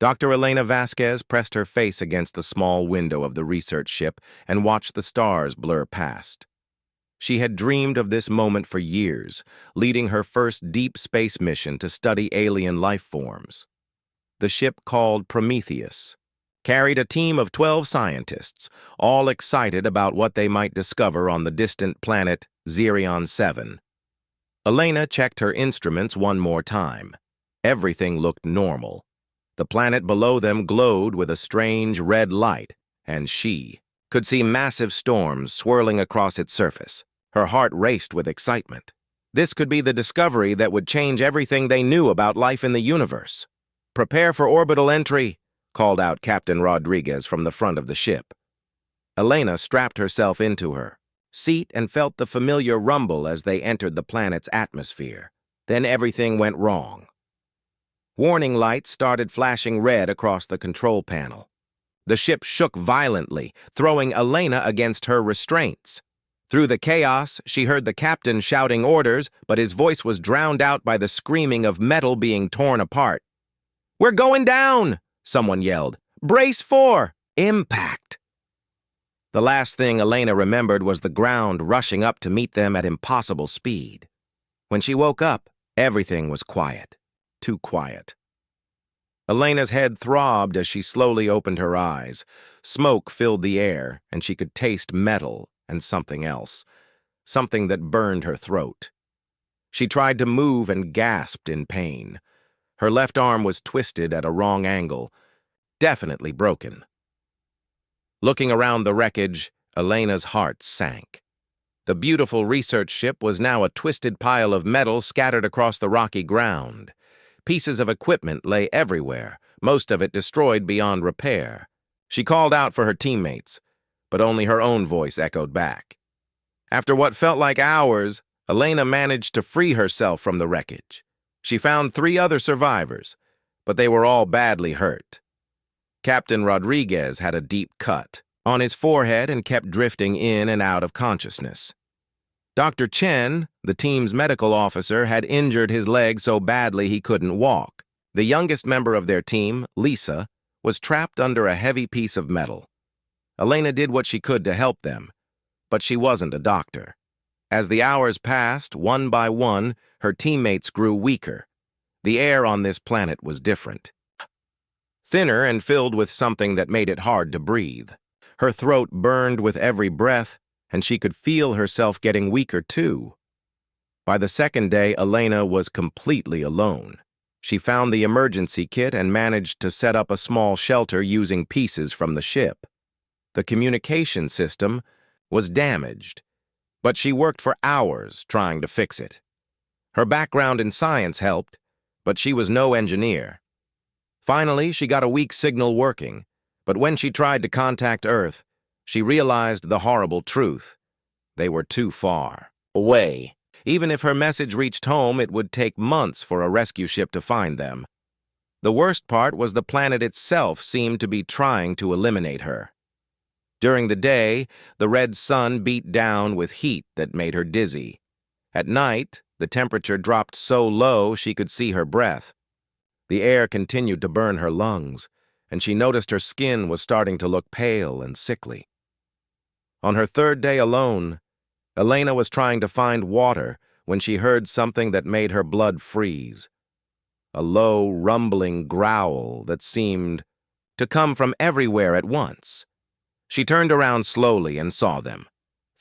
Dr. Elena Vasquez pressed her face against the small window of the research ship and watched the stars blur past. She had dreamed of this moment for years, leading her first deep space mission to study alien life forms. The ship, called Prometheus, carried a team of 12 scientists, all excited about what they might discover on the distant planet Zerion 7. Elena checked her instruments one more time. Everything looked normal. The planet below them glowed with a strange red light, and she could see massive storms swirling across its surface. Her heart raced with excitement. This could be the discovery that would change everything they knew about life in the universe. "Prepare for orbital entry," called out Captain Rodriguez from the front of the ship. Elena strapped herself into her seat and felt the familiar rumble as they entered the planet's atmosphere. Then everything went wrong. Warning lights started flashing red across the control panel. The ship shook violently, throwing Elena against her restraints. Through the chaos, she heard the captain shouting orders, but his voice was drowned out by the screaming of metal being torn apart. "We're going down!" someone yelled. "Brace for impact!" The last thing Elena remembered was the ground rushing up to meet them at impossible speed. When she woke up, everything was quiet. Too quiet. Elena's head throbbed as she slowly opened her eyes. Smoke filled the air, and she could taste metal and something else, something that burned her throat. She tried to move and gasped in pain. Her left arm was twisted at a wrong angle, definitely broken. Looking around the wreckage, Elena's heart sank. The beautiful research ship was now a twisted pile of metal scattered across the rocky ground. Pieces of equipment lay everywhere, most of it destroyed beyond repair. She called out for her teammates, but only her own voice echoed back. After what felt like hours, Elena managed to free herself from the wreckage. She found 3 other survivors, but they were all badly hurt. Captain Rodriguez had a deep cut on his forehead and kept drifting in and out of consciousness. Dr. Chen, the team's medical officer, had injured his leg so badly he couldn't walk. The youngest member of their team, Lisa, was trapped under a heavy piece of metal. Elena did what she could to help them, but she wasn't a doctor. As the hours passed, one by one, her teammates grew weaker. The air on this planet was different. Thinner and filled with something that made it hard to breathe. Her throat burned with every breath, and she could feel herself getting weaker too. By the second day, Elena was completely alone. She found the emergency kit and managed to set up a small shelter using pieces from the ship. The communication system was damaged, but she worked for hours trying to fix it. Her background in science helped, but she was no engineer. Finally, she got a weak signal working, but when she tried to contact Earth, she realized the horrible truth. They were too far away. Even if her message reached home, it would take months for a rescue ship to find them. The worst part was the planet itself seemed to be trying to eliminate her. During the day, the red sun beat down with heat that made her dizzy. At night, the temperature dropped so low she could see her breath. The air continued to burn her lungs, and she noticed her skin was starting to look pale and sickly. On her 3rd day alone, Elena was trying to find water when she heard something that made her blood freeze. A low, rumbling growl that seemed to come from everywhere at once. She turned around slowly and saw them.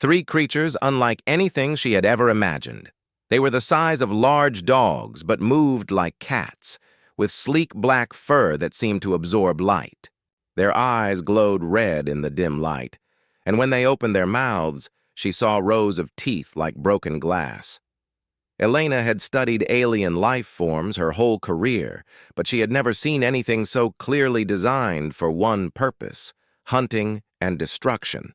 3 creatures unlike anything she had ever imagined. They were the size of large dogs, but moved like cats, with sleek black fur that seemed to absorb light. Their eyes glowed red in the dim light, and when they opened their mouths, she saw rows of teeth like broken glass. Elena had studied alien life forms her whole career, but she had never seen anything so clearly designed for one purpose: hunting and destruction.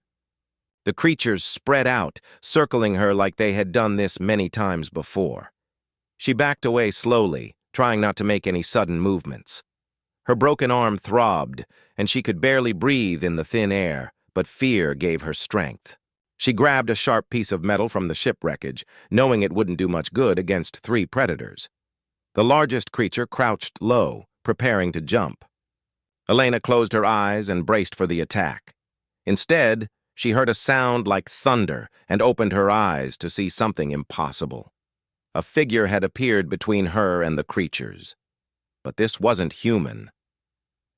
The creatures spread out, circling her like they had done this many times before. She backed away slowly, trying not to make any sudden movements. Her broken arm throbbed, and she could barely breathe in the thin air, but fear gave her strength. She grabbed a sharp piece of metal from the ship wreckage, knowing it wouldn't do much good against 3 predators. The largest creature crouched low, preparing to jump. Elena closed her eyes and braced for the attack. Instead, she heard a sound like thunder and opened her eyes to see something impossible. A figure had appeared between her and the creatures. But this wasn't human.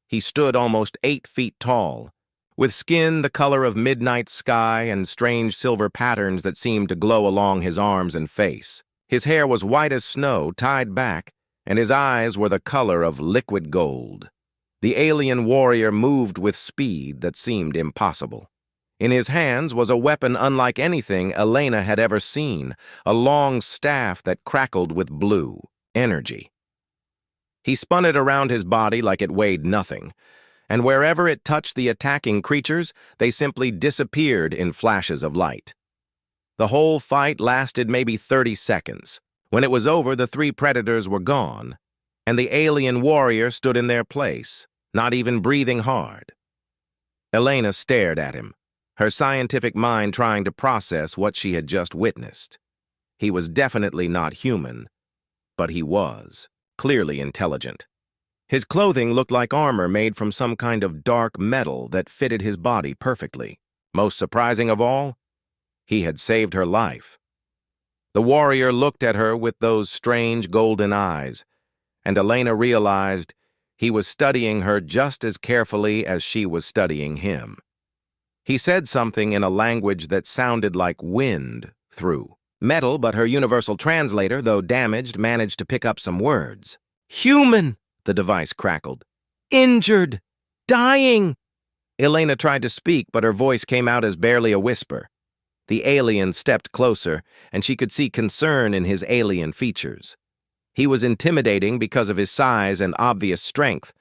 He stood almost 8 feet tall, with skin the color of midnight sky and strange silver patterns that seemed to glow along his arms and face. His hair was white as snow, tied back, and his eyes were the color of liquid gold. The alien warrior moved with speed that seemed impossible. In his hands was a weapon unlike anything Elena had ever seen, a long staff that crackled with blue energy. He spun it around his body like it weighed nothing, and wherever it touched the attacking creatures, they simply disappeared in flashes of light. The whole fight lasted maybe 30 seconds. When it was over, the 3 predators were gone, and the alien warrior stood in their place, not even breathing hard. Elena stared at him, her scientific mind trying to process what she had just witnessed. He was definitely not human, but he was clearly intelligent. His clothing looked like armor made from some kind of dark metal that fitted his body perfectly. Most surprising of all, he had saved her life. The warrior looked at her with those strange golden eyes, and Elena realized he was studying her just as carefully as she was studying him. He said something in a language that sounded like wind through metal, but her universal translator, though damaged, managed to pick up some words. "Human!" the device crackled. "Injured! Dying!" Elena tried to speak, but her voice came out as barely a whisper. The alien stepped closer, and she could see concern in his alien features. He was intimidating because of his size and obvious strength,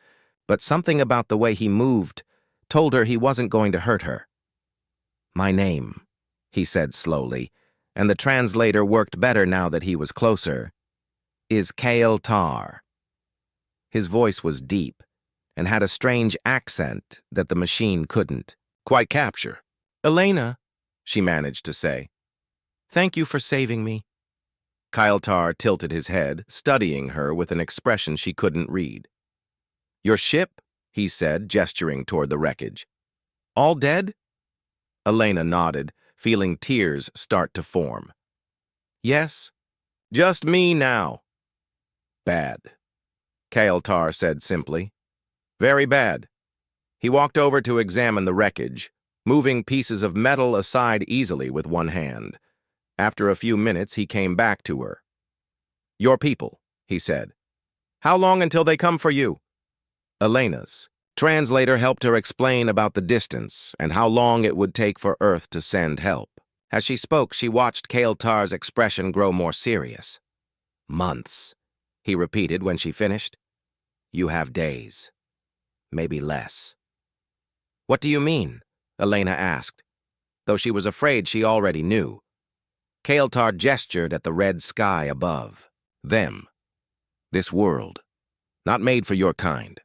but something about the way he moved told her he wasn't going to hurt her. "My name," he said slowly, and the translator worked better now that he was closer, "is Kale Tar." His voice was deep and had a strange accent that the machine couldn't quite capture. "Elena," she managed to say, "thank you for saving me." Kyle Tar tilted his head, studying her with an expression she couldn't read. "Your ship?" he said, gesturing toward the wreckage. "All dead?" Elena nodded, feeling tears start to form. "Yes, just me now." "Bad," Kyle Tar said simply. "Very bad." He walked over to examine the wreckage, moving pieces of metal aside easily with one hand. After a few minutes, he came back to her. "Your people," he said. "How long until they come for you?" Elena's translator helped her explain about the distance and how long it would take for Earth to send help. As she spoke, she watched Kale Tar's expression grow more serious. "Months," he repeated when she finished. "You have days. Maybe less." "What do you mean?" Elena asked, though she was afraid she already knew. Kale Tar gestured at the red sky above. "Them. This world. Not made for your kind.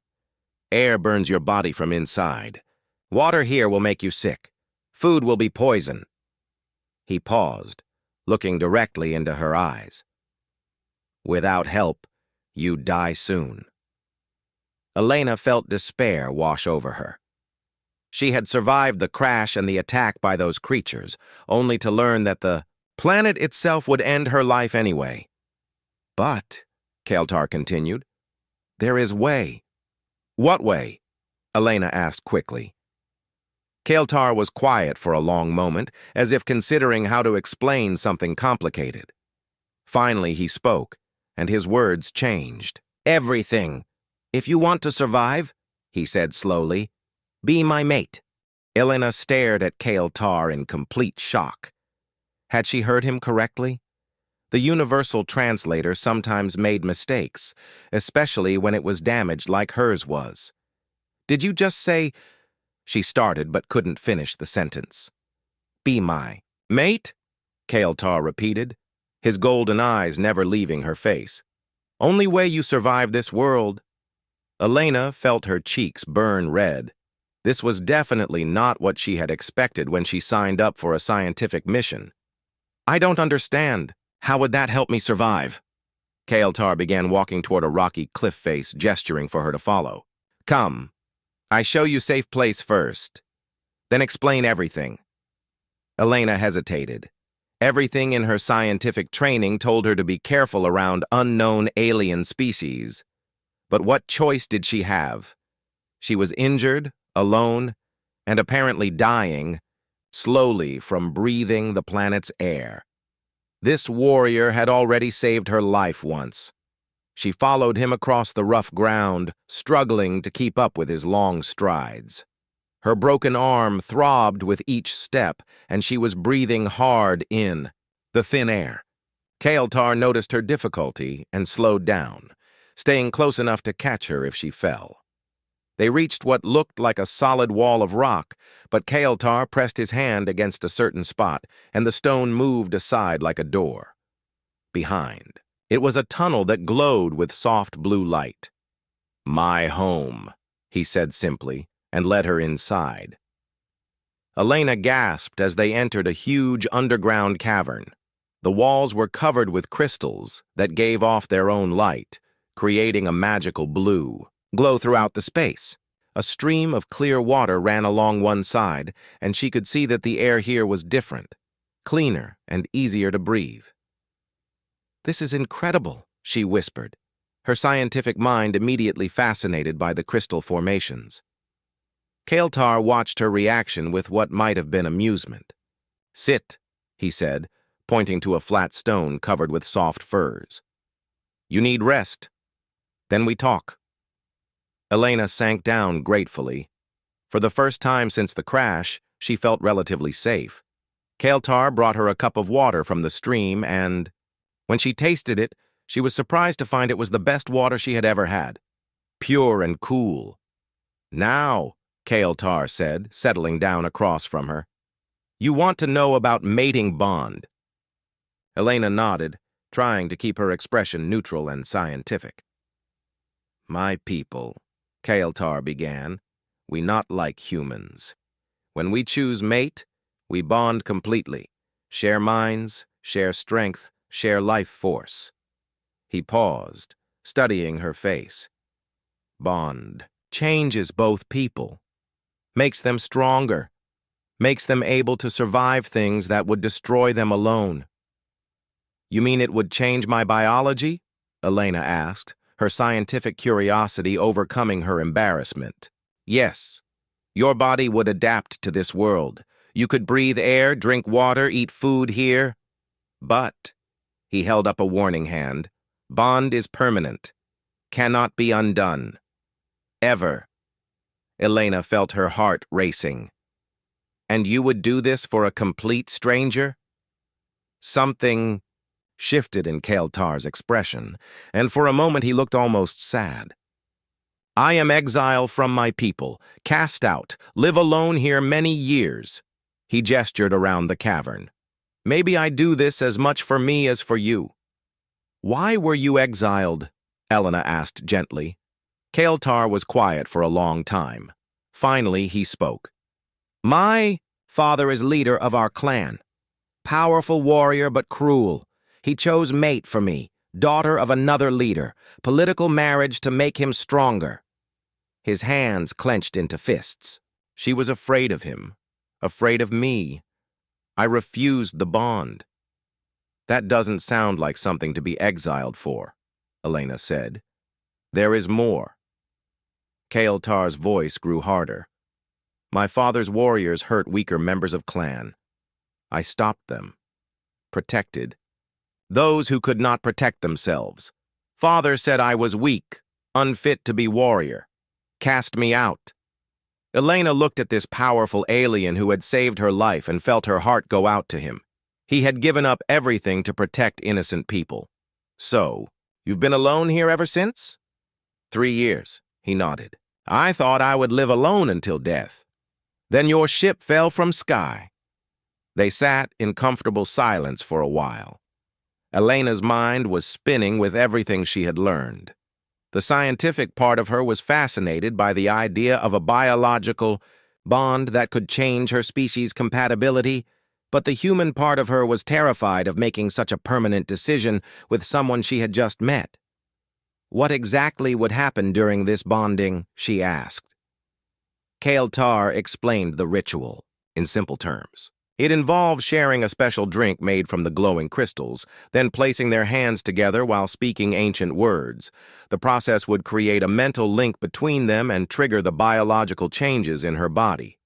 Air burns your body from inside. Water here will make you sick. Food will be poison." He paused, looking directly into her eyes. "Without help, you die soon." Elena felt despair wash over her. She had survived the crash and the attack by those creatures, only to learn that the planet itself would end her life anyway. "But," Kale Tar continued, "there is way." "What way?" Elena asked quickly. Kale Tar was quiet for a long moment, as if considering how to explain something complicated. Finally, he spoke, and his words changed. "Everything. If you want to survive," he said slowly, "be my mate." Elena stared at Kale Tar in complete shock. Had she heard him correctly? The universal translator sometimes made mistakes, especially when it was damaged like hers was. "Did you just say—" She started but couldn't finish the sentence. "Be my mate?" Kale Tar repeated, his golden eyes never leaving her face. "Only way you survive this world." Elena felt her cheeks burn red. This was definitely not what she had expected when she signed up for a scientific mission. "I don't understand. How would that help me survive?" Kale Tar began walking toward a rocky cliff face, gesturing for her to follow. "Come." I show you safe place first, then explain everything. Elena hesitated. Everything in her scientific training told her to be careful around unknown alien species. But what choice did she have? She was injured, alone, and apparently dying, slowly from breathing the planet's air. This warrior had already saved her life once. She followed him across the rough ground, struggling to keep up with his long strides. Her broken arm throbbed with each step, and she was breathing hard in the thin air. Kael'thar noticed her difficulty and slowed down, staying close enough to catch her if she fell. They reached what looked like a solid wall of rock, but Kael'thar pressed his hand against a certain spot, and the stone moved aside like a door. Behind, it was a tunnel that glowed with soft blue light. "My home," he said simply, and led her inside. Elena gasped as they entered a huge underground cavern. The walls were covered with crystals that gave off their own light, creating a magical blue glow throughout the space. A stream of clear water ran along one side, and she could see that the air here was different, cleaner and easier to breathe. "This is incredible," she whispered, her scientific mind immediately fascinated by the crystal formations. Kael'thar watched her reaction with what might have been amusement. "Sit," he said, pointing to a flat stone covered with soft furs. "You need rest. Then we talk." Elena sank down gratefully. For the first time since the crash, she felt relatively safe. Kael'thar brought her a cup of water from the stream, and when she tasted it, she was surprised to find it was the best water she had ever had. Pure and cool. "Now," Kael'thar said, settling down across from her, "you want to know about mating bond." Elena nodded, trying to keep her expression neutral and scientific. "My people," Kael'thar began, "we not like humans. When we choose mate, we bond completely, share minds, share strength, share life force." He paused, studying her face. "Bond changes both people, makes them stronger, makes them able to survive things that would destroy them alone." "You mean it would change my biology?" Elena asked, her scientific curiosity overcoming her embarrassment. "Yes. Your body would adapt to this world. You could breathe air, drink water, eat food here. But," he held up a warning hand, "bond is permanent, cannot be undone. Ever." Elena felt her heart racing. "And you would do this for a complete stranger?" Something shifted in Kael'thar's expression, and for a moment he looked almost sad. "I am exile from my people, cast out, live alone here many years." He gestured around the cavern. "Maybe I do this as much for me as for you." "Why were you exiled?" Elena asked gently. Kael'thar was quiet for a long time. Finally, he spoke. "My father is leader of our clan. Powerful warrior, but cruel. He chose mate for me, daughter of another leader, political marriage to make him stronger." His hands clenched into fists. She was afraid of him, afraid of me. I refused the bond. "That doesn't sound like something to be exiled for," Elena said. "There is more." Kael'thar's voice grew harder. "My father's warriors hurt weaker members of clan. I stopped them. Protected those who could not protect themselves. Father said I was weak, unfit to be warrior. Cast me out." Elena looked at this powerful alien who had saved her life and felt her heart go out to him. He had given up everything to protect innocent people. "So, you've been alone here ever since?" 3 years, he nodded. "I thought I would live alone until death. Then your ship fell from sky." They sat in comfortable silence for a while. Elena's mind was spinning with everything she had learned. The scientific part of her was fascinated by the idea of a biological bond that could change her species' compatibility, but the human part of her was terrified of making such a permanent decision with someone she had just met. What exactly would happen during this bonding, she asked. Kael'thar explained the ritual in simple terms. It involved sharing a special drink made from the glowing crystals, then placing their hands together while speaking ancient words. The process would create a mental link between them and trigger the biological changes in her body.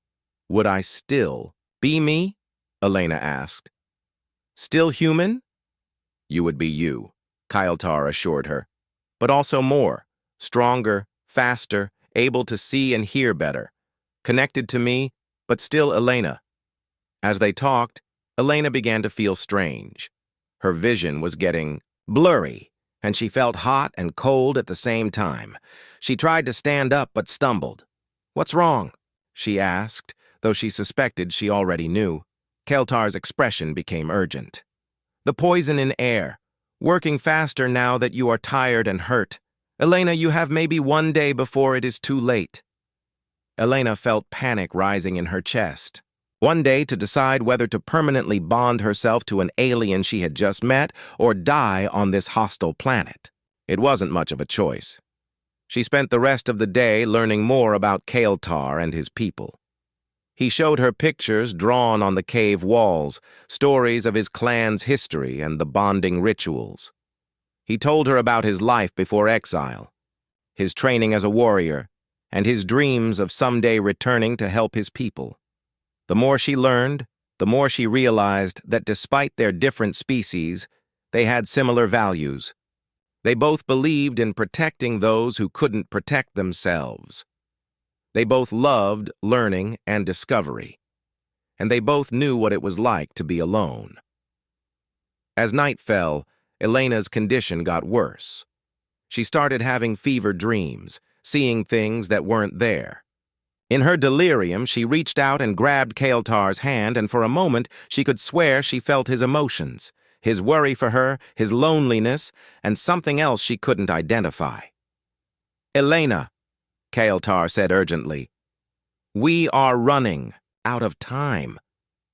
Would I still be me? Elena asked. Still human? You would be you, Kael'thar assured her. But also more, stronger, faster, able to see and hear better. Connected to me, but still Elena. As they talked, Elena began to feel strange. Her vision was getting blurry, and she felt hot and cold at the same time. She tried to stand up but stumbled. "What's wrong?" she asked, though she suspected she already knew. Kael'thar's expression became urgent. "The poison in air, working faster now that you are tired and hurt. Elena, you have maybe one day before it is too late." Elena felt panic rising in her chest. One day to decide whether to permanently bond herself to an alien she had just met or die on this hostile planet. It wasn't much of a choice. She spent the rest of the day learning more about Kael'thar and his people. He showed her pictures drawn on the cave walls, stories of his clan's history and the bonding rituals. He told her about his life before exile, his training as a warrior, and his dreams of someday returning to help his people. The more she learned, the more she realized that despite their different species, they had similar values. They both believed in protecting those who couldn't protect themselves. They both loved learning and discovery, and they both knew what it was like to be alone. As night fell, Elena's condition got worse. She started having fever dreams, seeing things that weren't there. In her delirium, she reached out and grabbed Kael'thar's hand, and for a moment she could swear she felt his emotions, his worry for her, his loneliness, and something else she couldn't identify. "Elena," Kael'thar said urgently, "we are running out of time."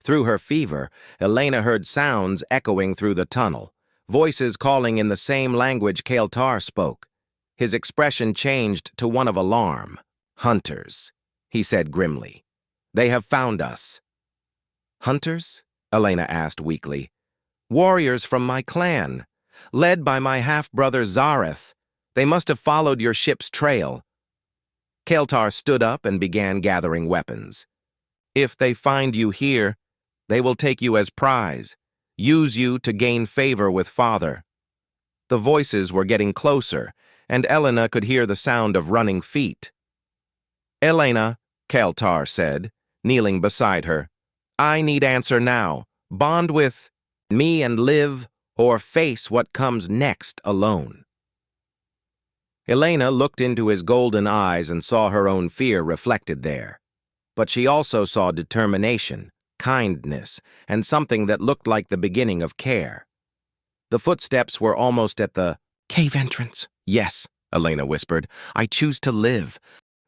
Through her fever, Elena heard sounds echoing through the tunnel, voices calling in the same language Kael'thar spoke. His expression changed to one of alarm. "Hunters," he said grimly. "They have found us." "Hunters?" Elena asked weakly. "Warriors from my clan, led by my half-brother Zareth. They must have followed your ship's trail." Kael'thar stood up and began gathering weapons. "If they find you here, they will take you as prize, use you to gain favor with Father." The voices were getting closer, and Elena could hear the sound of running feet. "Elena," Kael'thar said, kneeling beside her, "I need answer now. Bond with me and live, or face what comes next alone." Elena looked into his golden eyes and saw her own fear reflected there. But she also saw determination, kindness, and something that looked like the beginning of care. The footsteps were almost at the cave entrance. "Yes," Elena whispered, "I choose to live."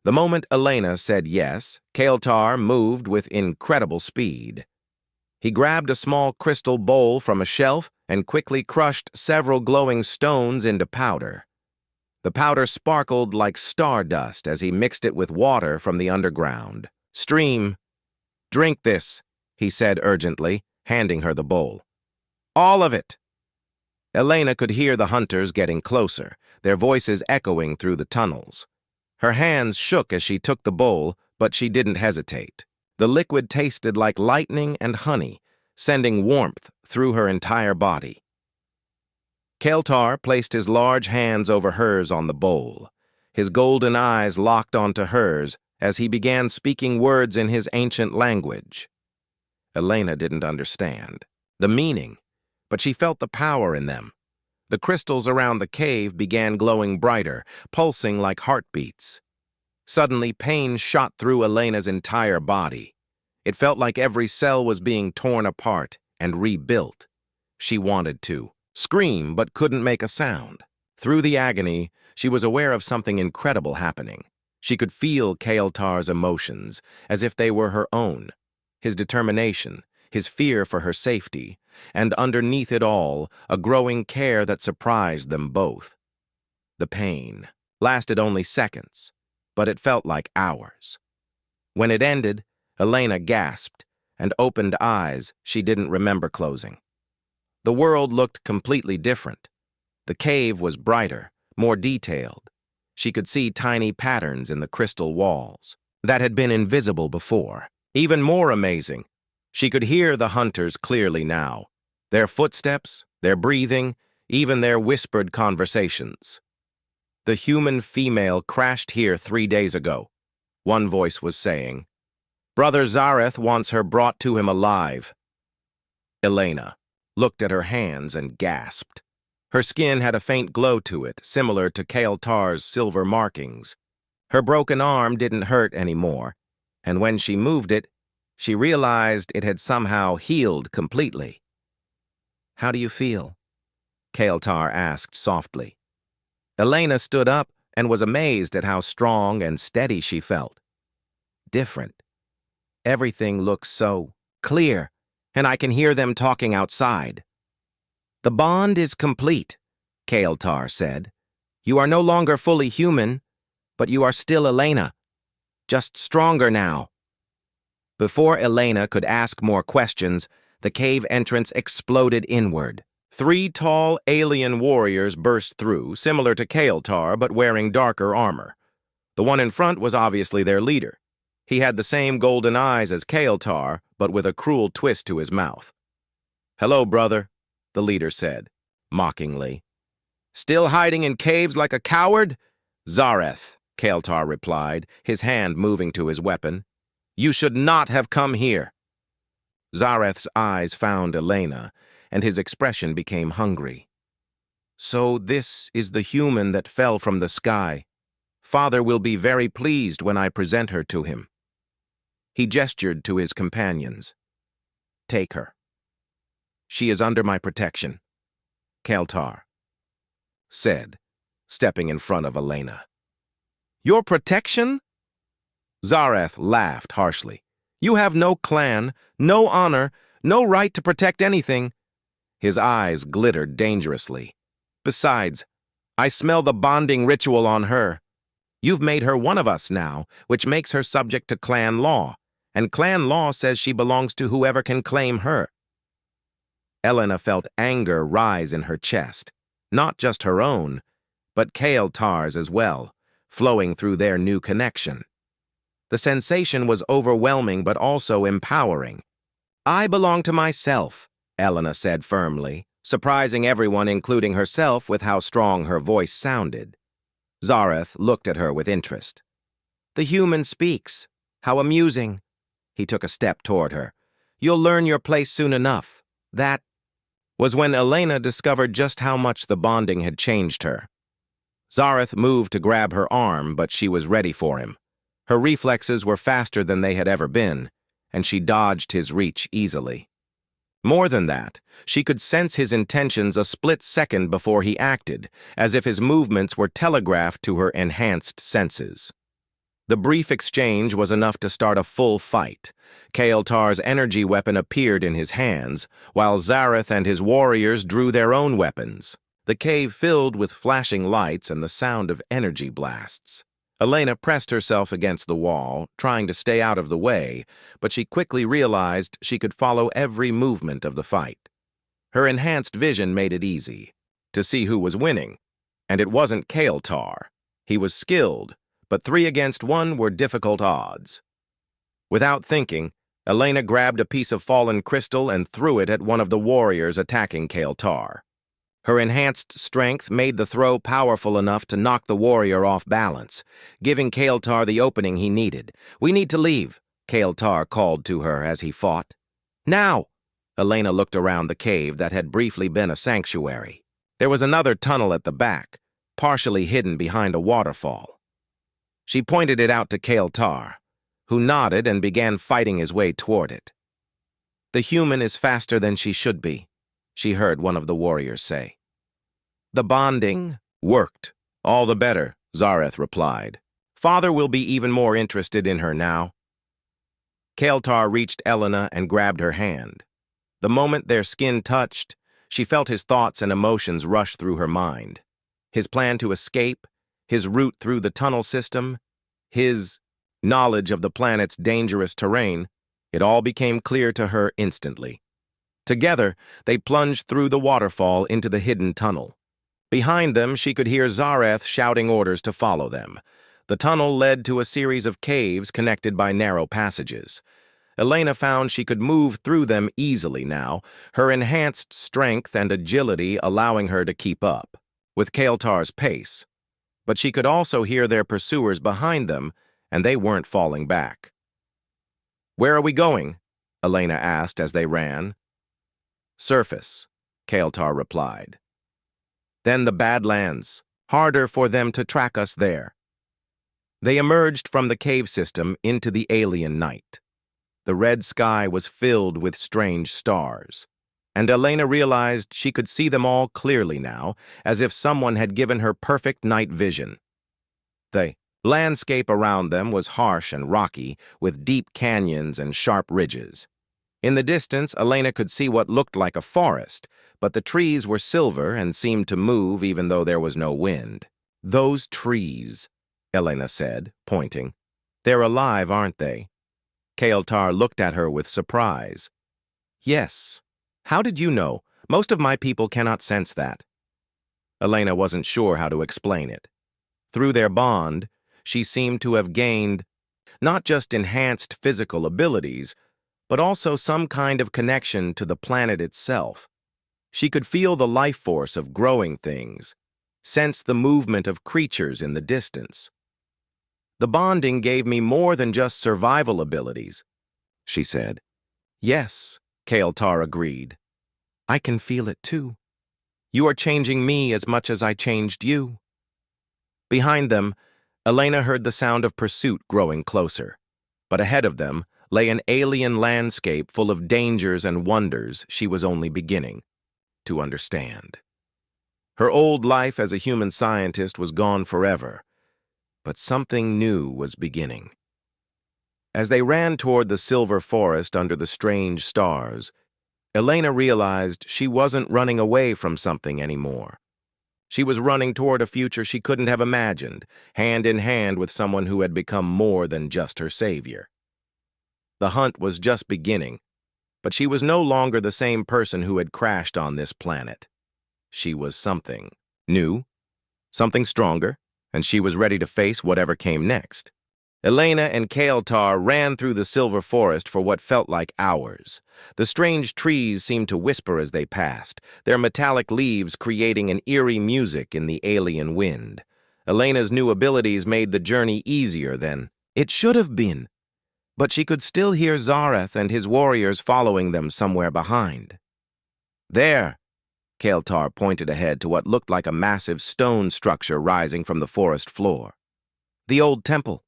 The moment Elena said yes, Kael'thar moved with incredible speed. He grabbed a small crystal bowl from a shelf and quickly crushed several glowing stones into powder. The powder sparkled like stardust as he mixed it with water from the underground. "Stream, drink this," he said urgently, handing her the bowl. "All of it." Elena could hear the hunters getting closer, their voices echoing through the tunnels. Her hands shook as she took the bowl, but she didn't hesitate. The liquid tasted like lightning and honey, sending warmth through her entire body. Kael'thar placed his large hands over hers on the bowl. His golden eyes locked onto hers as he began speaking words in his ancient language. Elena didn't understand the meaning, but she felt the power in them. The crystals around the cave began glowing brighter, pulsing like heartbeats. Suddenly, pain shot through Elena's entire body. It felt like every cell was being torn apart and rebuilt. She wanted to scream, but couldn't make a sound. Through the agony, she was aware of something incredible happening. She could feel Kael'thar's emotions, as if they were her own. His determination, his fear for her safety, and underneath it all, a growing care that surprised them both. The pain lasted only seconds, but it felt like hours. When it ended, Elena gasped and opened eyes she didn't remember closing. The world looked completely different. The cave was brighter, more detailed. She could see tiny patterns in the crystal walls that had been invisible before. Even more amazing, she could hear the hunters clearly now. Their footsteps, their breathing, even their whispered conversations. The human female crashed here 3 days ago. One voice was saying, "Brother Zareth wants her brought to him alive." Elena looked at her hands and gasped. Her skin had a faint glow to it, similar to Kael'tar's silver markings. Her broken arm didn't hurt anymore, and when she moved it, she realized it had somehow healed completely. "How do you feel?" Kael'tar asked softly. Elena stood up and was amazed at how strong and steady she felt. Different. Everything looks so clear, and I can hear them talking outside. "The bond is complete," Kael'tar said. "You are no longer fully human, but you are still Elena, just stronger now." Before Elena could ask more questions, the cave entrance exploded inward. 3 tall alien warriors burst through, similar to Kael'tar, but wearing darker armor. The one in front was obviously their leader. He had the same golden eyes as Kael'tar, but with a cruel twist to his mouth. "Hello, brother," the leader said, mockingly. "Still hiding in caves like a coward?" "Zareth," Kael'tar replied, his hand moving to his weapon. "You should not have come here." Zareth's eyes found Elena, and his expression became hungry. "So this is the human that fell from the sky. Father will be very pleased when I present her to him." He gestured to his companions. "Take her. She is under my protection," Kael'tar said, stepping in front of Elena. "Your protection?" Zareth laughed harshly. "You have no clan, no honor, no right to protect anything." His eyes glittered dangerously. "Besides, I smell the bonding ritual on her. You've made her one of us now, which makes her subject to clan law, and clan law says she belongs to whoever can claim her." Elena felt anger rise in her chest, not just her own, but Kael'tar's as well, flowing through their new connection. The sensation was overwhelming but also empowering. "I belong to myself," Elena said firmly, surprising everyone, including herself, with how strong her voice sounded. Zareth looked at her with interest. "The human speaks. How amusing." He took a step toward her. "You'll learn your place soon enough." That was when Elena discovered just how much the bonding had changed her. Zareth moved to grab her arm, but she was ready for him. Her reflexes were faster than they had ever been, and she dodged his reach easily. More than that, she could sense his intentions a split second before he acted, as if his movements were telegraphed to her enhanced senses. The brief exchange was enough to start a full fight. Kael'tar's energy weapon appeared in his hands, while Zareth and his warriors drew their own weapons. The cave filled with flashing lights and the sound of energy blasts. Elena pressed herself against the wall, trying to stay out of the way, but she quickly realized she could follow every movement of the fight. Her enhanced vision made it easy to see who was winning, and it wasn't Kael'tar. He was skilled, but 3 against 1 were difficult odds. Without thinking, Elena grabbed a piece of fallen crystal and threw it at one of the warriors attacking Kael'tar. Her enhanced strength made the throw powerful enough to knock the warrior off balance, giving Kael'tar the opening he needed. "We need to leave," Kael'tar called to her as he fought. "Now!" Elena looked around the cave that had briefly been a sanctuary. There was another tunnel at the back, partially hidden behind a waterfall. She pointed it out to Kael'tar, who nodded and began fighting his way toward it. "The human is faster than she should be," she heard one of the warriors say. "The bonding worked. All the better," Zareth replied. "Father will be even more interested in her now." Kael'tar reached Elena and grabbed her hand. The moment their skin touched, she felt his thoughts and emotions rush through her mind. His plan to escape, his route through the tunnel system, his knowledge of the planet's dangerous terrain, it all became clear to her instantly. Together, they plunged through the waterfall into the hidden tunnel. Behind them, she could hear Zareth shouting orders to follow them. The tunnel led to a series of caves connected by narrow passages. Elena found she could move through them easily now, her enhanced strength and agility allowing her to keep up with Kael'tar's pace. But she could also hear their pursuers behind them, and they weren't falling back. "Where are we going?" Elena asked as they ran. "Surface," Kael'tar replied. "Then the Badlands. Harder for them to track us there." They emerged from the cave system into the alien night. The red sky was filled with strange stars, and Elena realized she could see them all clearly now, as if someone had given her perfect night vision. The landscape around them was harsh and rocky, with deep canyons and sharp ridges. In the distance, Elena could see what looked like a forest, but the trees were silver and seemed to move even though there was no wind. "Those trees," Elena said, pointing. "They're alive, aren't they?" Kael'tar looked at her with surprise. "Yes. How did you know? Most of my people cannot sense that." Elena wasn't sure how to explain it. Through their bond, she seemed to have gained not just enhanced physical abilities, but also some kind of connection to the planet itself. She could feel the life force of growing things, sense the movement of creatures in the distance. "The bonding gave me more than just survival abilities," she said. "Yes," Kael'tar agreed. "I can feel it too. You are changing me as much as I changed you." Behind them, Elena heard the sound of pursuit growing closer, but ahead of them lay an alien landscape full of dangers and wonders she was only beginning to understand. Her old life as a human scientist was gone forever, but something new was beginning. As they ran toward the silver forest under the strange stars, Elena realized she wasn't running away from something anymore. She was running toward a future she couldn't have imagined, hand in hand with someone who had become more than just her savior. The hunt was just beginning, but she was no longer the same person who had crashed on this planet. She was something new, something stronger, and she was ready to face whatever came next. Elena and Kael'tar ran through the silver forest for what felt like hours. The strange trees seemed to whisper as they passed, their metallic leaves creating an eerie music in the alien wind. Elena's new abilities made the journey easier than it should have been, but she could still hear Zareth and his warriors following them somewhere behind. "There," Kael'tar pointed ahead to what looked like a massive stone structure rising from the forest floor. "The old temple.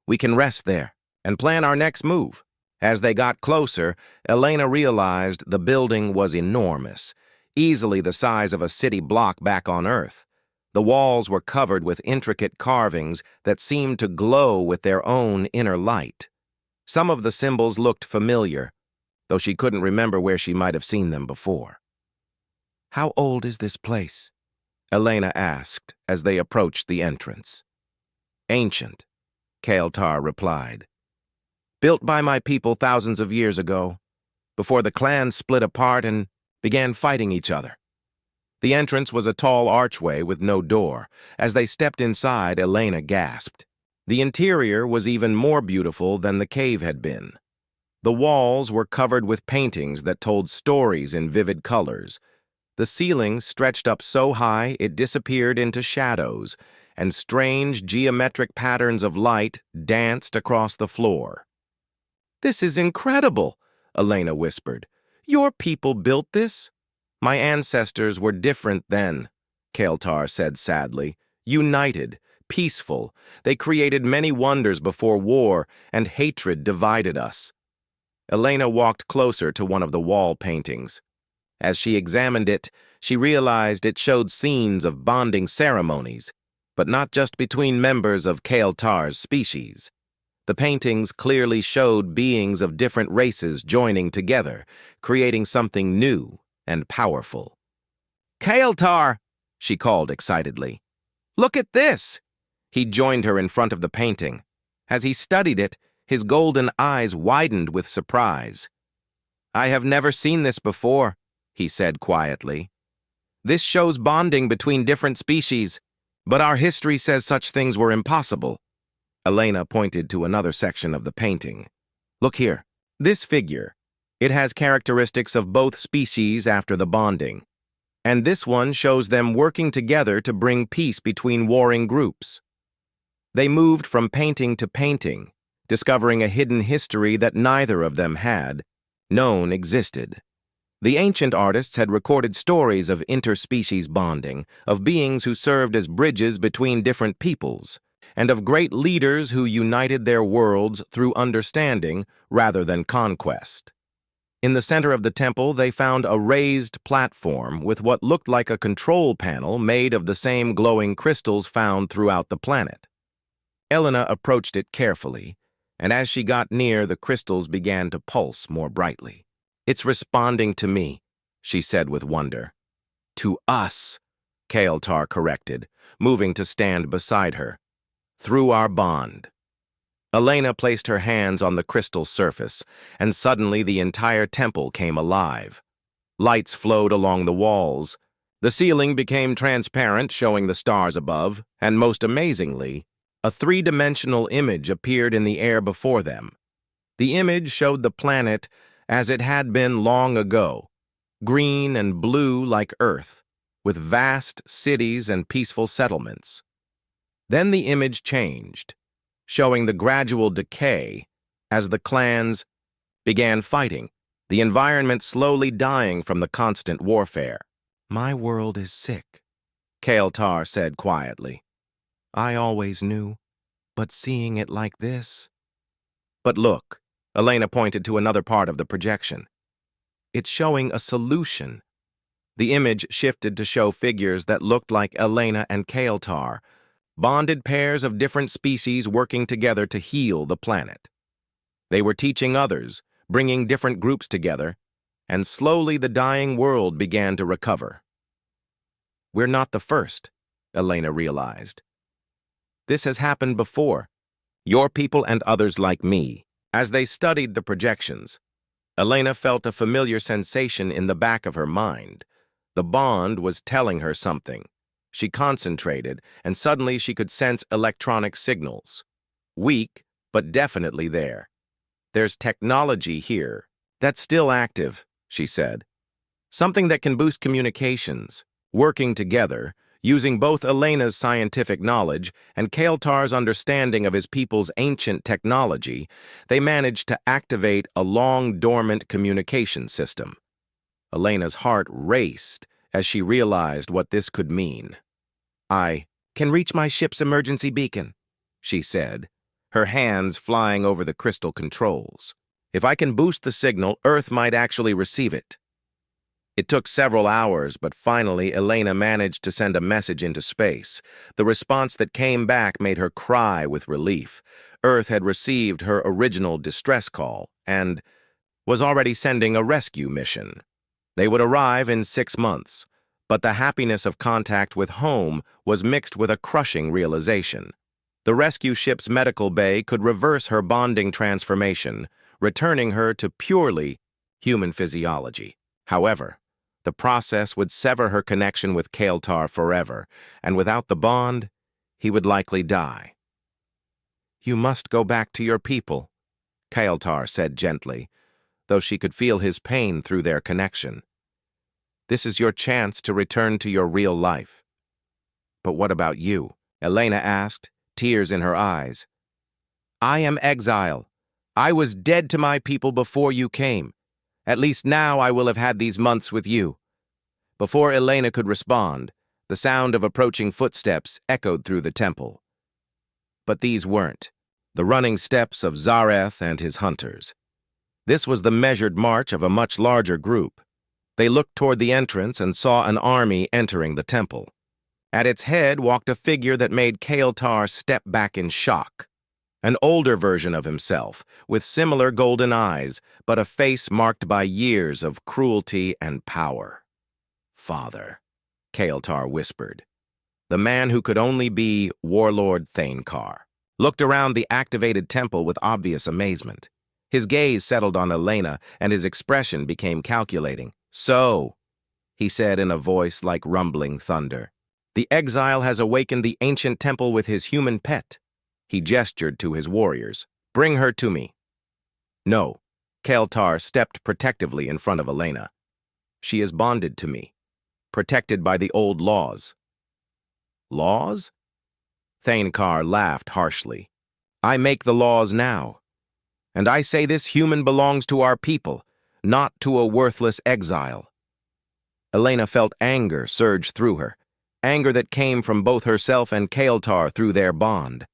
We can rest there and plan our next move." As they got closer, Elena realized the building was enormous, easily the size of a city block back on Earth. The walls were covered with intricate carvings that seemed to glow with their own inner light. Some of the symbols looked familiar, though she couldn't remember where she might have seen them before. "How old is this place?" Elena asked as they approached the entrance. "Ancient," Kael'tar replied. "Built by my people thousands of years ago, before the clans split apart and began fighting each other." The entrance was a tall archway with no door. As they stepped inside, Elena gasped. The interior was even more beautiful than the cave had been. The walls were covered with paintings that told stories in vivid colors. The ceiling stretched up so high it disappeared into shadows, and strange geometric patterns of light danced across the floor. "This is incredible," Elena whispered. "Your people built this?" "My ancestors were different then," Kael'tar said sadly. "United, peaceful. They created many wonders before war, and hatred divided us." Elena walked closer to one of the wall paintings. As she examined it, she realized it showed scenes of bonding ceremonies, but not just between members of Kael'tar's species. The paintings clearly showed beings of different races joining together, creating something new and powerful. "Kael'tar!" she called excitedly. "Look at this!" He joined her in front of the painting. As he studied it, his golden eyes widened with surprise. "I have never seen this before," he said quietly. "This shows bonding between different species, but our history says such things were impossible." Elena pointed to another section of the painting. "Look here. This figure. It has characteristics of both species after the bonding. And this one shows them working together to bring peace between warring groups. They moved from painting to painting, discovering a hidden history that neither of them had known existed. The ancient artists had recorded stories of interspecies bonding, of beings who served as bridges between different peoples, and of great leaders who united their worlds through understanding rather than conquest. In the center of the temple, they found a raised platform with what looked like a control panel made of the same glowing crystals found throughout the planet. Elena approached it carefully, and as she got near, the crystals began to pulse more brightly. "It's responding to me," she said with wonder. "To us," Kael'thar corrected, moving to stand beside her. "Through our bond." Elena placed her hands on the crystal surface, and suddenly the entire temple came alive. Lights flowed along the walls. The ceiling became transparent, showing the stars above, and most amazingly, a three-dimensional image appeared in the air before them. The image showed the planet as it had been long ago, green and blue like Earth, with vast cities and peaceful settlements. Then the image changed, showing the gradual decay as the clans began fighting, the environment slowly dying from the constant warfare. "My world is sick," Kael'thar said quietly. "I always knew, but seeing it like this..." "But look," Elena pointed to another part of the projection. "It's showing a solution." The image shifted to show figures that looked like Elena and Kael'thar, bonded pairs of different species working together to heal the planet. They were teaching others, bringing different groups together, and slowly the dying world began to recover. "We're not the first," Elena realized. "This has happened before. Your people and others like me." As they studied the projections, Elena felt a familiar sensation in the back of her mind. The bond was telling her something. She concentrated, and suddenly she could sense electronic signals. Weak, but definitely there. "There's technology here that's still active," she said. "Something that can boost communications." Working together, using both Elena's scientific knowledge and Kael'thar's understanding of his people's ancient technology, they managed to activate a long-dormant communication system. Elena's heart raced as she realized what this could mean. "I can reach my ship's emergency beacon," she said, her hands flying over the crystal controls. "If I can boost the signal, Earth might actually receive it." It took several hours, but finally Elena managed to send a message into space. The response that came back made her cry with relief. Earth had received her original distress call and was already sending a rescue mission. They would arrive in 6 months, but the happiness of contact with home was mixed with a crushing realization. The rescue ship's medical bay could reverse her bonding transformation, returning her to purely human physiology. However, the process would sever her connection with Kael'thar forever, and without the bond, he would likely die. "You must go back to your people," Kael'thar said gently, though she could feel his pain through their connection. "This is your chance to return to your real life." "But what about you?" Elena asked, tears in her eyes. "I am exile. I was dead to my people before you came. At least now I will have had these months with you." Before Elena could respond, the sound of approaching footsteps echoed through the temple. But these weren't the running steps of Zareth and his hunters. This was the measured march of a much larger group. They looked toward the entrance and saw an army entering the temple. At its head walked a figure that made Kael'thar step back in shock. An older version of himself, with similar golden eyes, but a face marked by years of cruelty and power. "Father," Kael'thar whispered. "The man who could only be Warlord Thane-Kar." looked around the activated temple with obvious amazement. His gaze settled on Elena, and his expression became calculating. "So," he said in a voice like rumbling thunder, "the exile has awakened the ancient temple with his human pet." He gestured to his warriors. "Bring her to me." "No." Kael'thar stepped protectively in front of Elena. "She is bonded to me, protected by the old laws." "Laws?" Thane-Kar laughed harshly. "I make the laws now. And I say this human belongs to our people, not to a worthless exile." Elena felt anger surge through her, anger that came from both herself and Kael'thar through their bond.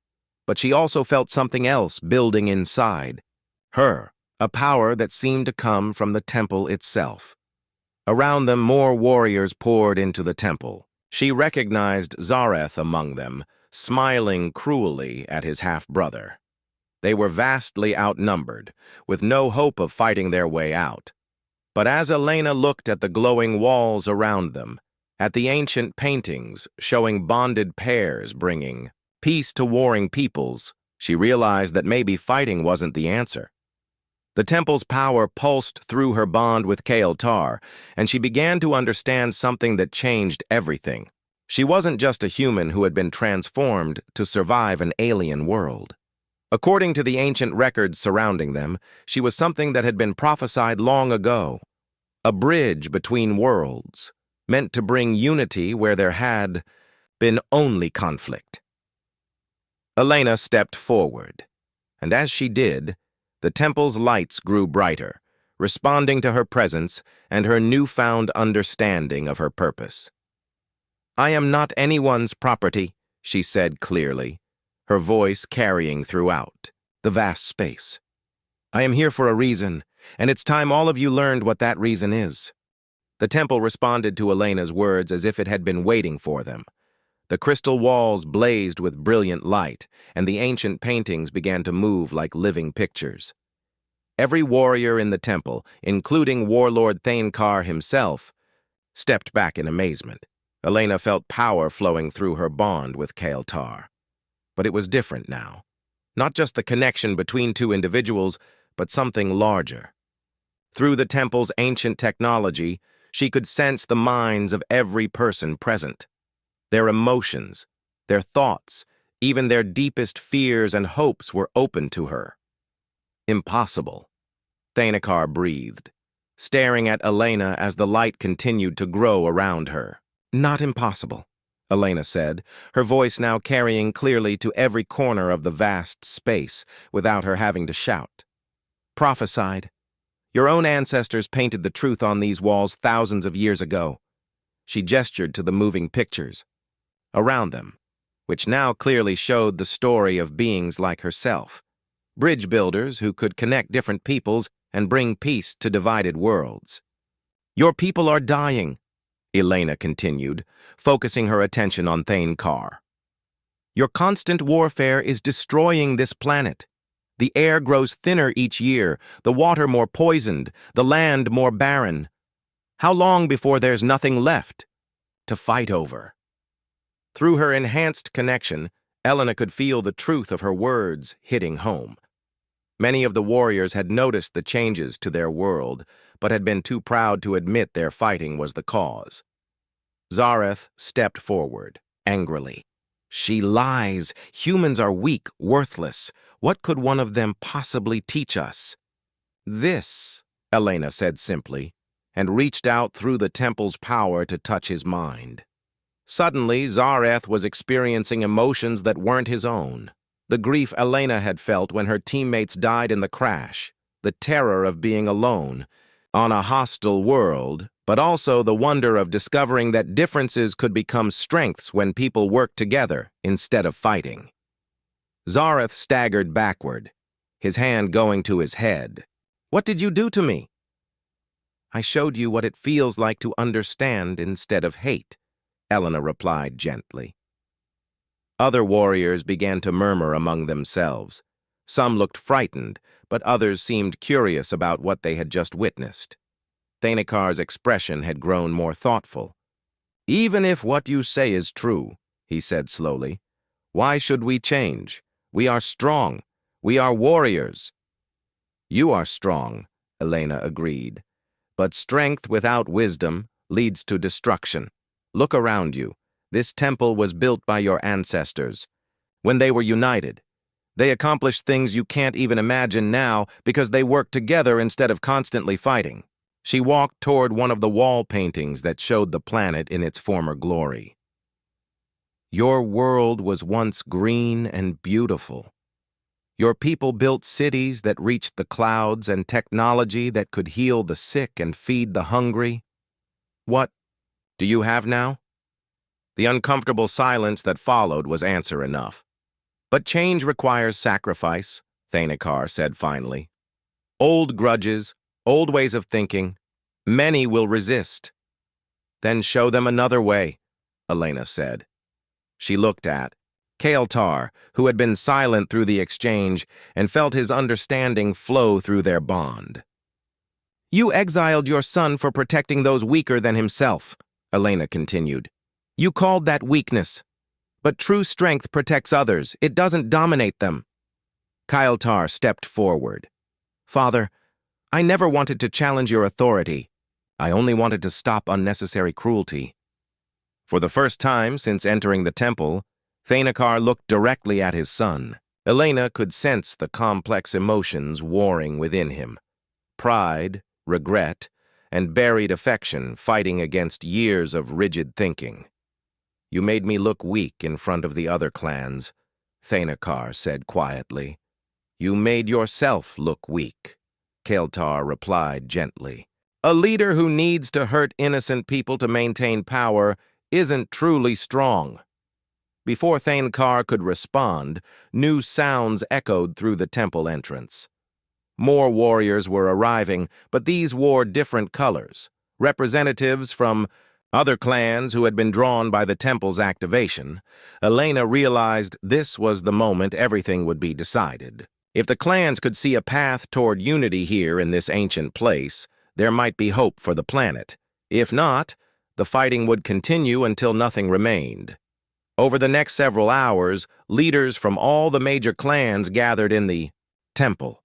But she also felt something else building inside her, a power that seemed to come from the temple itself. Around them, more warriors poured into the temple. She recognized Zareth among them, smiling cruelly at his half-brother. They were vastly outnumbered, with no hope of fighting their way out. But as Elena looked at the glowing walls around them, at the ancient paintings showing bonded pairs bringing peace to warring peoples, she realized that maybe fighting wasn't the answer. The temple's power pulsed through her bond with Kael'thar, and she began to understand something that changed everything. She wasn't just a human who had been transformed to survive an alien world. According to the ancient records surrounding them, she was something that had been prophesied long ago, a bridge between worlds, meant to bring unity where there had been only conflict. Elena stepped forward, and as she did, the temple's lights grew brighter, responding to her presence and her newfound understanding of her purpose. "I am not anyone's property," she said clearly, her voice carrying throughout the vast space. "I am here for a reason, and it's time all of you learned what that reason is." The temple responded to Elena's words as if it had been waiting for them. The crystal walls blazed with brilliant light, and the ancient paintings began to move like living pictures. Every warrior in the temple, including Warlord Thane-Kar himself, stepped back in amazement. Elena felt power flowing through her bond with Kael'thar. But it was different now. Not just the connection between two individuals, but something larger. Through the temple's ancient technology, she could sense the minds of every person present. Their emotions, their thoughts, even their deepest fears and hopes were open to her. "Impossible," Thane-Kar breathed, staring at Elena as the light continued to grow around her. "Not impossible," Elena said, her voice now carrying clearly to every corner of the vast space without her having to shout. "Prophesied. Your own ancestors painted the truth on these walls thousands of years ago." She gestured to the moving pictures around them, which now clearly showed the story of beings like herself, bridge builders who could connect different peoples and bring peace to divided worlds. "Your people are dying," Elena continued, focusing her attention on Thane-Kar. "Your constant warfare is destroying this planet. The air grows thinner each year, the water more poisoned, the land more barren. How long before there's nothing left to fight over?" Through her enhanced connection, Elena could feel the truth of her words hitting home. Many of the warriors had noticed the changes to their world, but had been too proud to admit their fighting was the cause. Zareth stepped forward, angrily. "She lies. Humans are weak, worthless. What could one of them possibly teach us?" "This," Elena said simply, and reached out through the temple's power to touch his mind. Suddenly, Zareth was experiencing emotions that weren't his own. The grief Elena had felt when her teammates died in the crash, the terror of being alone on a hostile world, but also the wonder of discovering that differences could become strengths when people worked together instead of fighting. Zareth staggered backward, his hand going to his head. "What did you do to me?" "I showed you what it feels like to understand instead of hate," Elena replied gently. Other warriors began to murmur among themselves. Some looked frightened, but others seemed curious about what they had just witnessed. Thane-Kar's expression had grown more thoughtful. "Even if what you say is true," he said slowly, "why should we change? We are strong. We are warriors. You are strong, Elena agreed. But strength without wisdom leads to destruction. Look around you. This temple was built by your ancestors. When they were united, they accomplished things you can't even imagine now because they worked together instead of constantly fighting. She walked toward one of the wall paintings that showed the planet in its former glory. Your world was once green and beautiful. Your people built cities that reached the clouds and technology that could heal the sick and feed the hungry. What do you have now? The uncomfortable silence that followed was answer enough. But change requires sacrifice, Thanakar said finally. Old grudges, old ways of thinking, many will resist. Then show them another way, Elena said. She looked at Kael'thar, who had been silent through the exchange, and felt his understanding flow through their bond. You exiled your son for protecting those weaker than himself, Elena continued. You called that weakness. But true strength protects others. It doesn't dominate them. Kael'thar stepped forward. Father, I never wanted to challenge your authority. I only wanted to stop unnecessary cruelty. For the first time since entering the temple, Thanakar looked directly at his son. Elena could sense the complex emotions warring within him. Pride, regret, and buried affection fighting against years of rigid thinking. You made me look weak in front of the other clans, Thanakar said quietly. You made yourself look weak, Kael'thar replied gently. A leader who needs to hurt innocent people to maintain power isn't truly strong. Before Thanakar could respond, new sounds echoed through the temple entrance. More warriors were arriving, but these wore different colors. Representatives from other clans who had been drawn by the temple's activation. Elena realized this was the moment everything would be decided. If the clans could see a path toward unity here in this ancient place, there might be hope for the planet. If not, the fighting would continue until nothing remained. Over the next several hours, leaders from all the major clans gathered in the temple.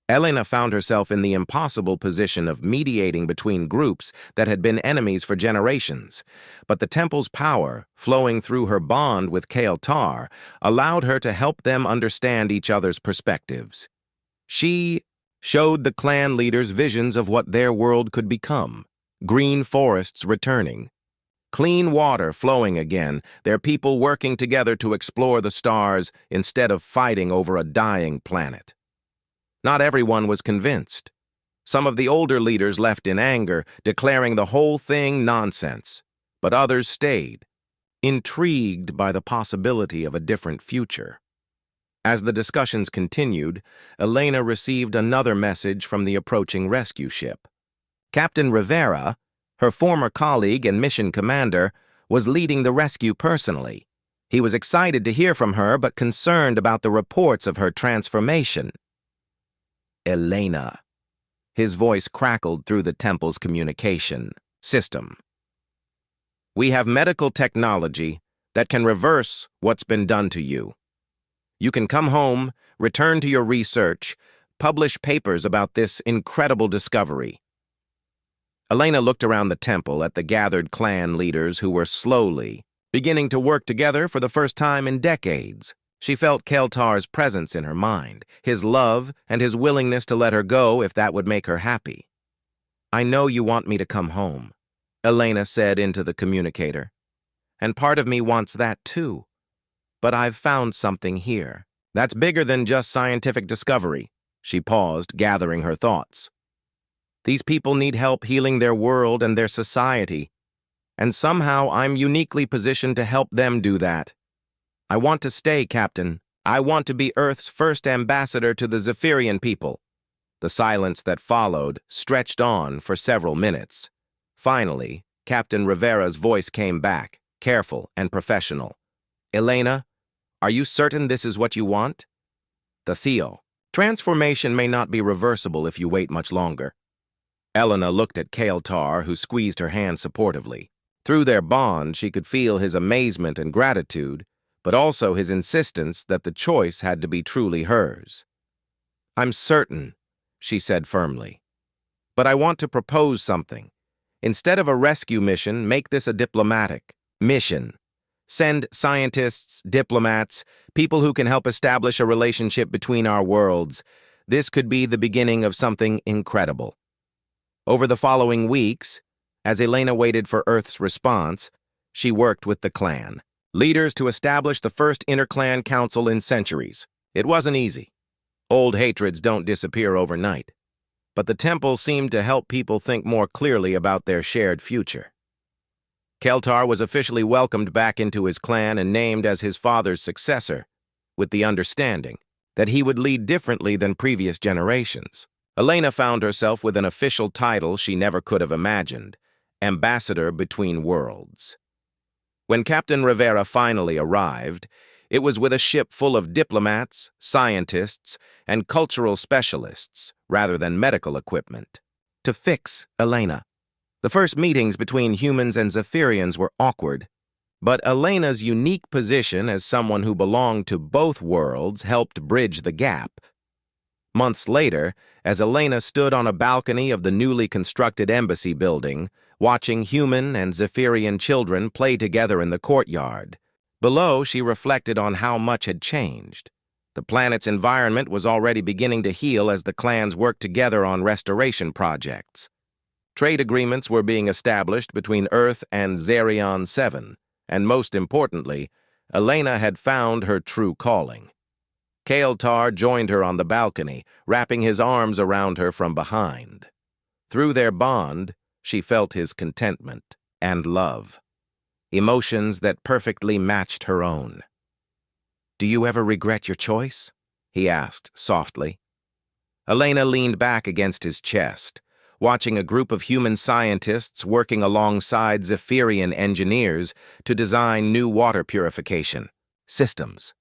Elena found herself in the impossible position of mediating between groups that had been enemies for generations, but the temple's power, flowing through her bond with Kael'thar, allowed her to help them understand each other's perspectives. She showed the clan leaders visions of what their world could become, green forests returning, clean water flowing again, their people working together to explore the stars instead of fighting over a dying planet. Not everyone was convinced. Some of the older leaders left in anger, declaring the whole thing nonsense, but others stayed, intrigued by the possibility of a different future. As the discussions continued, Elena received another message from the approaching rescue ship. Captain Rivera, her former colleague and mission commander, was leading the rescue personally. He was excited to hear from her, but concerned about the reports of her transformation. Elena. His voice crackled through the temple's communication system. We have medical technology that can reverse what's been done to you. You can come home, return to your research, publish papers about this incredible discovery. Elena looked around the temple at the gathered clan leaders who were slowly beginning to work together for the first time in decades. She felt Kael'thar's presence in her mind, his love and his willingness to let her go if that would make her happy. I know you want me to come home, Elena said into the communicator. And part of me wants that too. But I've found something here. That's bigger than just scientific discovery. She paused, gathering her thoughts. These people need help healing their world and their society. And somehow I'm uniquely positioned to help them do that. I want to stay, Captain. I want to be Earth's first ambassador to the Zephyrian people. The silence that followed stretched on for several minutes. Finally, Captain Rivera's voice came back, careful and professional. Elena, are you certain this is what you want? The Theo. Transformation may not be reversible if you wait much longer. Elena looked at Kael'thar, who squeezed her hand supportively. Through their bond, she could feel his amazement and gratitude, but also his insistence that the choice had to be truly hers. "I'm certain," she said firmly. "But I want to propose something. Instead of a rescue mission, make this a diplomatic mission. Send scientists, diplomats, people who can help establish a relationship between our worlds. This could be the beginning of something incredible." Over the following weeks, as Elena waited for Earth's response, she worked with the clan leaders to establish the first interclan council in centuries. It wasn't easy. Old hatreds don't disappear overnight. But the temple seemed to help people think more clearly about their shared future. Keltar was officially welcomed back into his clan and named as his father's successor, with the understanding that he would lead differently than previous generations. Elena found herself with an official title she never could have imagined, Ambassador Between Worlds. When Captain Rivera finally arrived, it was with a ship full of diplomats, scientists, and cultural specialists, rather than medical equipment, to fix Elena. The first meetings between humans and Zephyrians were awkward, but Elena's unique position as someone who belonged to both worlds helped bridge the gap. Months later, as Elena stood on a balcony of the newly constructed embassy building, watching human and Zephyrian children play together in the courtyard, below she reflected on how much had changed. The planet's environment was already beginning to heal as the clans worked together on restoration projects. Trade agreements were being established between Earth and Zerion 7, and most importantly, Elena had found her true calling. Kael'tar joined her on the balcony, wrapping his arms around her from behind. Through their bond, she felt his contentment and love, emotions that perfectly matched her own. "Do you ever regret your choice?" he asked softly. Elena leaned back against his chest, watching a group of human scientists working alongside Zephyrian engineers to design new water purification systems.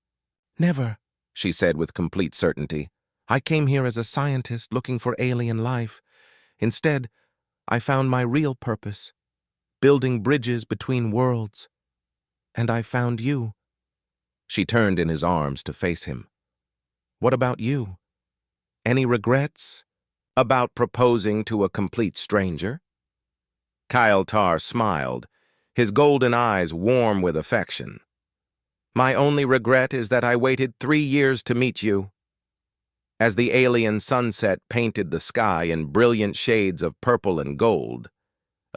"Never," she said with complete certainty. "I came here as a scientist looking for alien life. Instead, I found my real purpose, building bridges between worlds. And I found you." She turned in his arms to face him. "What about you? Any regrets about proposing to a complete stranger?" Kael'tar smiled, his golden eyes warm with affection. "My only regret is that I waited 3 years to meet you." As the alien sunset painted the sky in brilliant shades of purple and gold,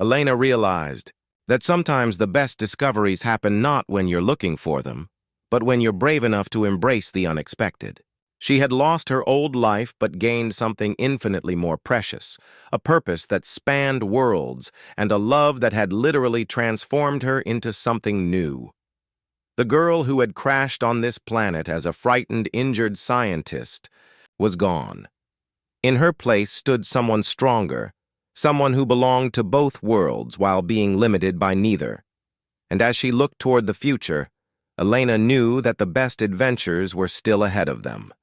Elena realized that sometimes the best discoveries happen not when you're looking for them, but when you're brave enough to embrace the unexpected. She had lost her old life but gained something infinitely more precious, a purpose that spanned worlds and a love that had literally transformed her into something new. The girl who had crashed on this planet as a frightened, injured scientist was gone. In her place stood someone stronger, someone who belonged to both worlds while being limited by neither. And as she looked toward the future, Elena knew that the best adventures were still ahead of them.